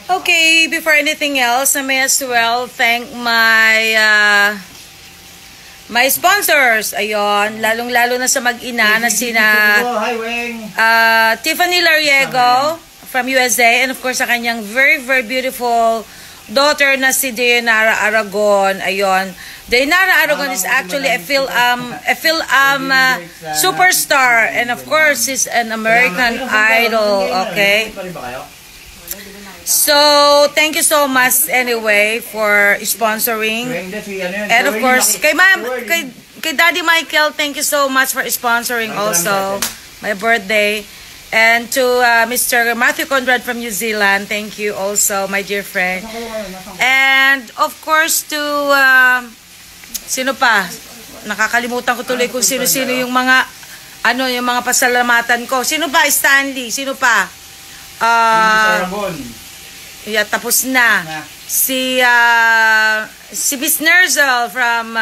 Okay, before anything else, I may as well thank my sponsors. Ayun, lalong-lalo na sa mag-ina na sina Tiffany Lariego from USA, and of course sa kanyang very, very beautiful daughter na si Dayanara Aragon. Ayun. Dayanara Aragon is actually a film superstar, and of course is an American Idol. Okay. So, thank you so much anyway for sponsoring. And of course, kay Daddy Michael, thank you so much for sponsoring also my birthday. And to Mr. Matthew Conrad from New Zealand, thank you also, my dear friend. And of course to sino pa? Nakakalimutan ko tuloy kung sino-sino yung mga yung mga pasalamatan ko. Sino pa? Stanley. Sino pa? Yeah, tapos na. Si Miss Nerzel from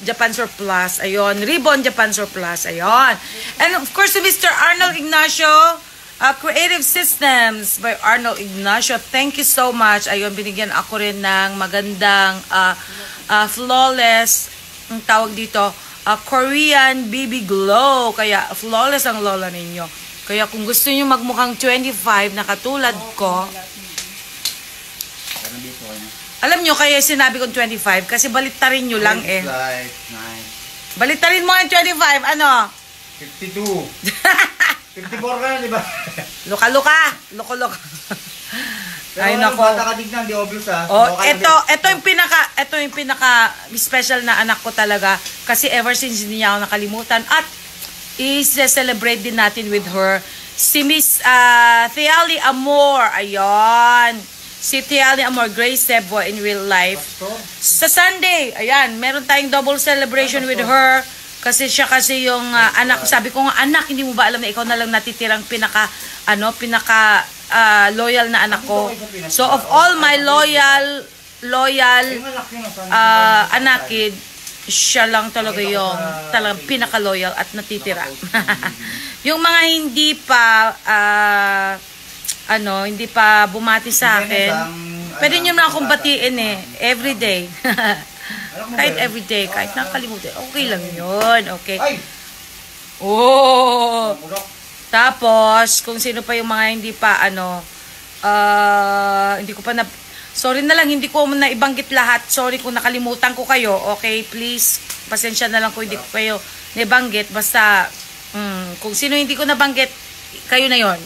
Japan Surplus. Ayun. Ribbon Japan Surplus. Ayun. And of course, si Mr. Arnold Ignacio, Creative Systems by Arnold Ignacio. Thank you so much. Ayun, binigyan ako rin ng magandang flawless, ang tawag dito, Korean BB Glow. Kaya flawless ang lola ninyo. Kaya kung gusto niyo magmukhang 25 na katulad ko, alam nyo, kaya sinabi kong 25 kasi balittarin nyo lang eh. Balittarin mo ang 25, ano? 52. 54 ka na, di ba? Luka-luka. Ay, nako. Bata ka dignan, di obvious ha. Oh, ito yung pinaka special na anak ko talaga kasi ever since hindi niya ako nakalimutan at i-celebrate din natin with her si Miss Thiali Amor. Ayun. Si Thiali Amor, Grace Sebo in real life. Sa Sunday, ayan, meron tayong double celebration with her. Kasi siya kasi yung anak, sabi ko nga, anak, hindi mo ba alam na ikaw na lang natitirang pinaka loyal na anak ko. So of all my loyal anakid, siya lang talaga yung talagang pinaka-loyal at natitira. Yung mga hindi pa bumati sa akin, pwede nyo na akong batiin eh, everyday. Kahit everyday, kahit nakalimutan, okay lang yun, okay. Oh! Tapos, kung sino pa yung mga hindi pa, hindi ko pa sorry na lang, hindi ko na ibanggit lahat. Sorry kung nakalimutan ko kayo, okay, please, pasensya na lang kung hindi ko kayo nabanggit. Basta, kung sino hindi ko nabanggit, kayo na yon.